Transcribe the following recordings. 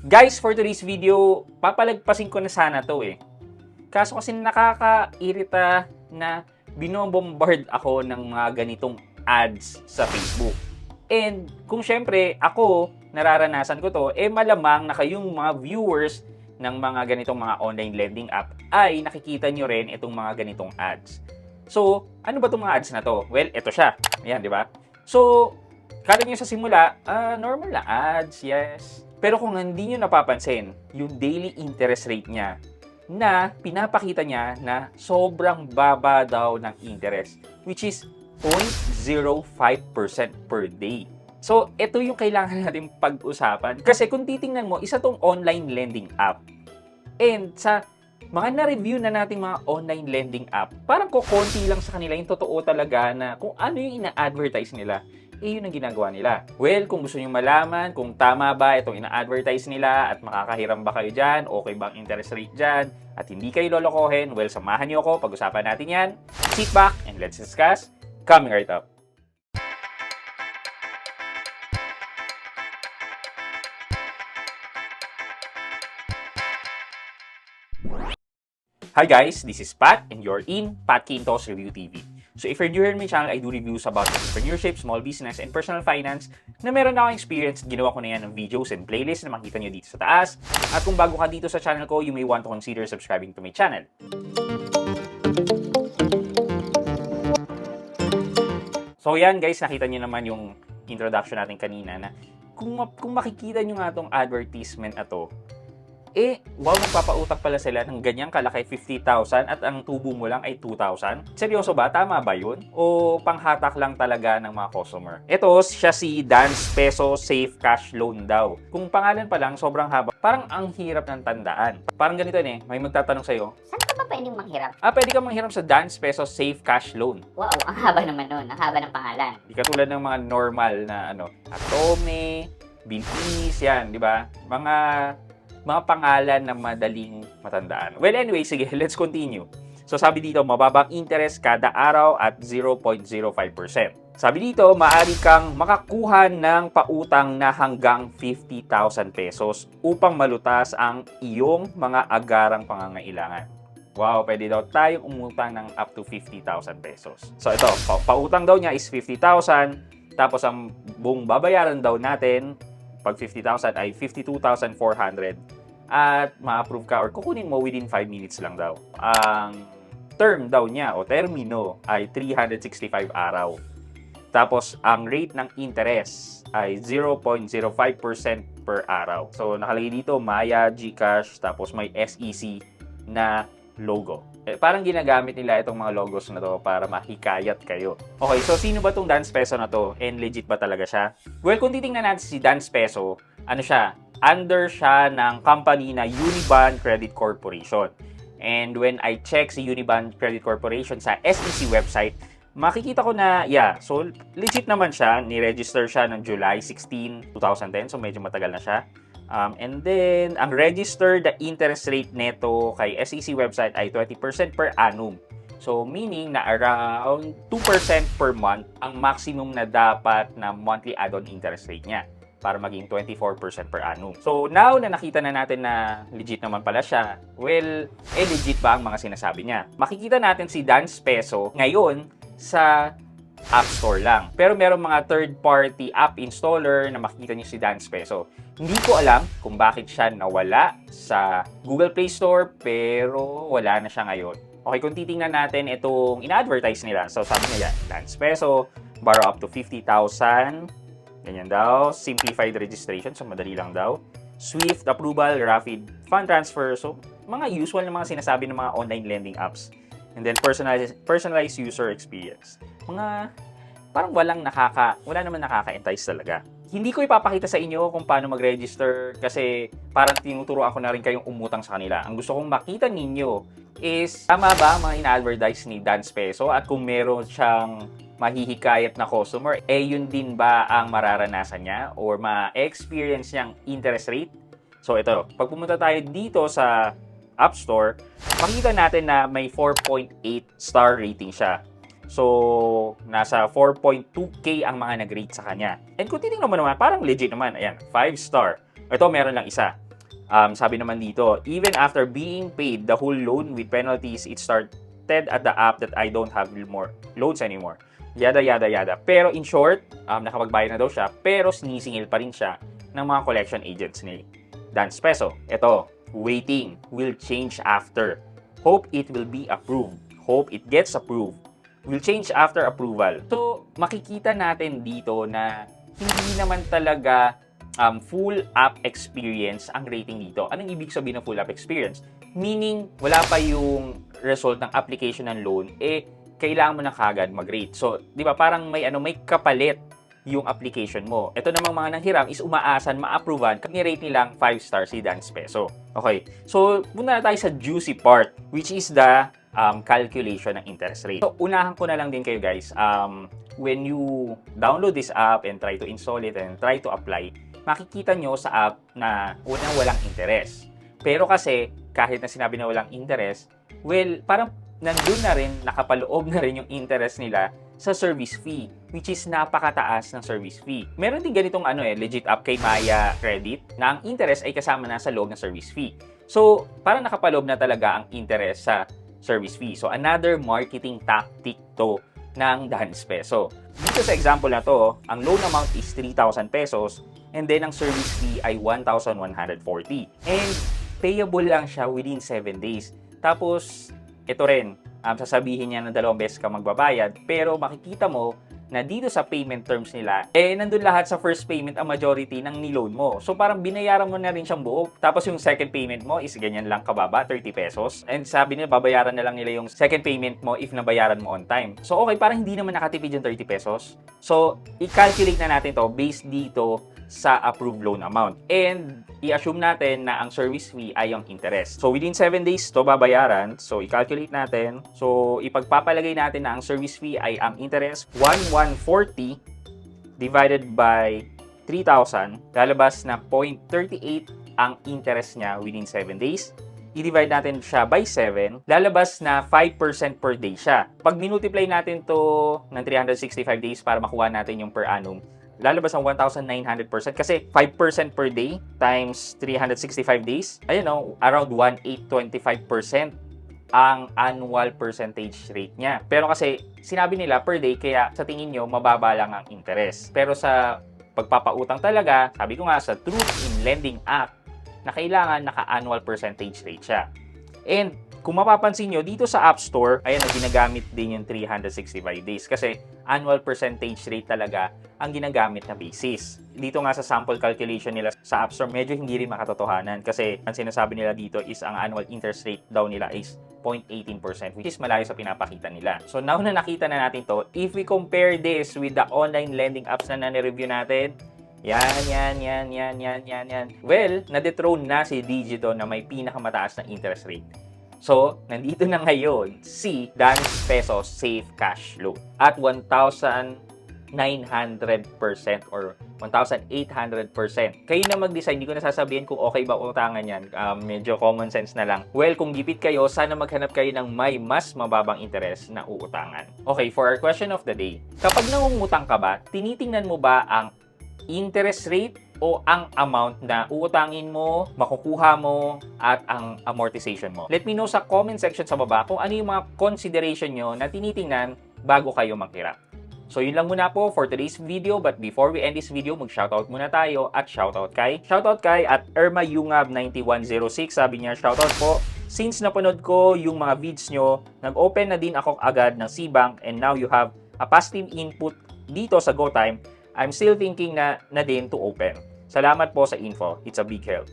Guys, for today's video, papalagpasin ko na sana to eh. Kaso kasi nakakairita na binobombard ako ng mga ganitong ads sa Facebook. And kung syempre ako, nararanasan ko to, malamang na kayong mga viewers ng mga ganitong mga online lending app ay nakikita nyo rin itong mga ganitong ads. So, ano ba itong mga ads na to? Well, ito siya. Ayan, di ba? So, kala nyo sa simula, normal na ads, yes. Pero kung hindi nyo napapansin, yung daily interest rate niya na pinapakita niya na sobrang baba daw ng interest, which is 0.05% per day. So, ito yung kailangan natin pag-usapan. Kasi kung titingnan mo, isa tong online lending app. And sa mga na-review na nating mga online lending app, parang kukunti lang sa kanila yung totoo talaga na kung ano yung ina-advertise nila, yun ang ginagawa nila. Well, kung gusto nyo malaman kung tama ba itong ina-advertise nila at makakahiram ba kayo dyan, okay ba ang interest rate dyan, at hindi kayo lolokohin, well, samahan nyo ako, pag-usapan natin yan. Sit back and let's discuss. Coming right up. Hi guys, this is Pat and you're in Pat Quintos Review TV. So if you're new here in my channel, I do reviews about entrepreneurship, small business, and personal finance na meron na akong experience. Ginawa ko na yan ng videos and playlists na makita nyo dito sa taas. At kung bago ka dito sa channel ko, you may want to consider subscribing to my channel. So yan guys, nakita nyo naman yung introduction natin kanina na kung makikita nyo nga itong advertisement na to, wow, magpapautak pala sila ng ganyang kalaki, 50,000 at ang tubo mo lang ay 2,000. Seryoso ba? Tama ba yun? O panghatak lang talaga ng mga customer? Ito, siya si Dance Peso Safe Cash Loan daw. Kung pangalan pa lang, sobrang haba. Parang ang hirap ng tandaan. Parang ganito may magtatanong sa'yo, Saan ka ba pwedeng manghiram? pwede kang manghiram sa Dance Peso Safe Cash Loan. Wow, ang haba naman nun. Ang haba ng pangalan. Di katulad ng mga normal na Atome, Bintis, yan, di ba? Mga pangalan na madaling matandaan. Well, anyway, sige, let's continue. So, sabi dito, mababang interest kada araw at 0.05%. Sabi dito, maaari kang makakuha ng pautang na hanggang 50,000 pesos upang malutas ang iyong mga agarang pangangailangan. Wow, pwede daw tayong umutang ng up to 50,000 pesos. So, ito, pautang daw niya is 50,000, tapos ang buong babayaran daw natin pag 50,000 ay 52,400 at ma-approve ka or kukunin mo within 5 minutes lang daw. Ang term daw niya o termino ay 365 araw. Tapos ang rate ng interest ay 0.05% per araw. So nakalagay dito Maya, GCash, tapos may SEC na logo. Parang ginagamit nila itong mga logos na to para mahikayat kayo. Okay, so sino ba tong Dance Peso na to? And legit ba talaga siya? Well, kung titingnan natin si Dance Peso, ano siya? Under siya ng company na Uniban Credit Corporation. And when I check si Uniban Credit Corporation sa SEC website, makikita ko na, so legit naman siya. Ni-register siya ng July 16, 2010. So medyo matagal na siya. And then, ang registered interest rate neto kay SEC website ay 20% per annum. So, meaning na around 2% per month ang maximum na dapat na monthly add-on interest rate niya para maging 24% per annum. So, now na nakita na natin na legit naman pala siya, well, legit ba ang mga sinasabi niya? Makikita natin si Dance Peso ngayon sa App Store lang. Pero merong mga third-party app installer na makikita niyo si Dance Peso. Hindi ko alam kung bakit siya nawala sa Google Play Store pero wala na siya ngayon. Okay, kung titingnan natin itong ina-advertise nila. So sabi niya, Dance Peso, borrow up to 50,000. Ganyan daw. Simplified registration, so madali lang daw. Swift approval, rapid fund transfer. So mga usual na mga sinasabi ng mga online lending apps. And then personalized user experience. Mga parang wala naman nakaka-entice talaga. Hindi ko ipapakita sa inyo kung paano mag-register kasi parang tinuturoan ko na rin kayong umutang sa kanila. Ang gusto kong makita ninyo is tama ba mga ina-advertise ni Dance Peso at kung meron siyang mahihikayat na customer, yun din ba ang mararanasan niya or ma-experience niyang interest rate? So ito, pag pumunta tayo dito sa App Store, makikita natin na may 4.8 star rating siya. So, nasa 4.2K ang mga nag-rate sa kanya. And kung titingnan mo naman, parang legit naman. Ayan, 5 star. Ito, meron lang isa. Sabi naman dito, even after being paid the whole loan with penalties, it started at the app that I don't have more loans anymore. Yada, yada, yada. Pero in short, nakapagbayad na daw siya, pero sinisingil pa rin siya ng mga collection agents ni Dance Peso. Ito, waiting will change after. Hope it will be approved. Hope it gets approved. Will change after approval. So, makikita natin dito na hindi naman talaga full app experience ang rating dito. Anong ibig sabihin ng full app experience? Meaning, wala pa yung result ng application ng loan, kailangan mo na kagad mag-rate. So, di ba, parang may kapalit yung application mo. Ito namang mga nanghiram is umaasan, ma-approvean, ni-rate nilang 5 stars si Dance Peso. Okay. So, muna na tayo sa juicy part, which is the calculation ng interest rate. So, unahan ko na lang din kayo guys, when you download this app and try to install it and try to apply, makikita nyo sa app na unang walang interest. Pero kasi, kahit na sinabi na walang interest, well, parang nandun na rin, nakapaloob na rin yung interest nila sa service fee, which is napakataas ng service fee. Meron din ganitong legit app kay Maya Credit na ang interest ay kasama na sa loob ng service fee. So, parang nakapaloob na talaga ang interest sa service fee. So, another marketing tactic to ng Dance Peso. Dito sa example na to, ang loan amount is 3,000 pesos and then ang service fee ay 1,140. And payable lang siya within 7 days. Tapos, ito rin, sasabihin niya na 2 beses ka magbabayad, pero makikita mo na dito sa payment terms nila, nandun lahat sa first payment ang majority ng niloan mo. So parang binayaran mo na rin siyang buo. Tapos yung second payment mo is ganyan lang kababa, 30 pesos. And sabi nila, babayaran na lang nila yung second payment mo if nabayaran mo on time. So okay, parang hindi naman nakatipid yung 30 pesos. So i-calculate na natin to based dito sa approved loan amount. And i-assume natin na ang service fee ay yung interest. So within 7 days to babayaran. So i-calculate natin. So ipagpapalagay natin na ang service fee ay ang interest 1,140 divided by 3,000. Lalabas na 0.38 ang interest niya within 7 days. I-divide natin siya by 7, lalabas na 5% per day siya. Pag minultiply natin to ng 365 days para makuha natin yung per annum, lalabas ang 1,900% kasi 5% per day times 365 days, around 1,825% ang annual percentage rate niya. Pero kasi sinabi nila per day, kaya sa tingin nyo mababa lang ang interest. Pero sa pagpapautang talaga, sabi ko nga sa Truth in Lending Act, na kailangan naka-annual percentage rate siya. And kung mapapansin nyo, dito sa App Store, ginagamit din yung 365 days kasi annual percentage rate talaga ang ginagamit na basis. Dito nga sa sample calculation nila sa App Store, medyo hindi rin makatotohanan kasi ang sinasabi nila dito is ang annual interest rate daw nila is 0.18%, which is malayo sa pinapakita nila. So now na nakita na natin to, if we compare this with the online lending apps na nare-review natin, yan. Well, na-dethrone na si Digito na may pinakamataas na interest rate. So, nandito na ngayon si Dance Peso Safe Cash Loan at 1,900% or 1,800%. Kayo na mag-decide, hindi ko na sasabihin kung okay ba utangan yan. Medyo common sense na lang. Well, kung gipit kayo, sana maghanap kayo ng may mas mababang interest na uutangan. Okay, for our question of the day, kapag nangungutang ka ba, tinitingnan mo ba ang interest rate o ang amount na uutangin mo, makukuha mo, at ang amortization mo? Let me know sa comment section sa baba kung ano yung mga consideration nyo na tinitingnan bago kayo maghiram. So yun lang muna po for today's video, but before we end this video, mag-shoutout muna tayo at shoutout kay at Irma Yungab 9106. Sabi niya, shoutout po. Since napanood ko yung mga vids nyo, nag-open na din ako agad ng C-Bank and now you have a passive input dito sa GoTime. I'm still thinking na din to open. Salamat po sa info. It's a big help.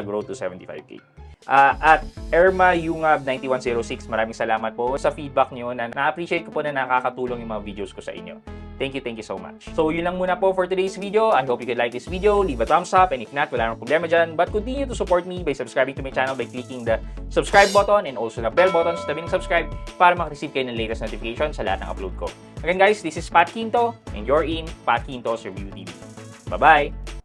#road to 75K. At Irma Yungab 9106, maraming salamat po sa feedback nyo na na-appreciate ko po na nakakatulong yung mga videos ko sa inyo. Thank you so much. So yun lang muna po for today's video. I hope you could like this video, leave a thumbs up, and if not, wala nang problema dyan. But continue to support me by subscribing to my channel by clicking the subscribe button and also the bell button sa tabi ng subscribe para makareceive kayo ng latest notification sa lahat ng upload ko. Again guys, this is Pat Quinto and you're in Pat Quinto's Review TV. Bye-bye!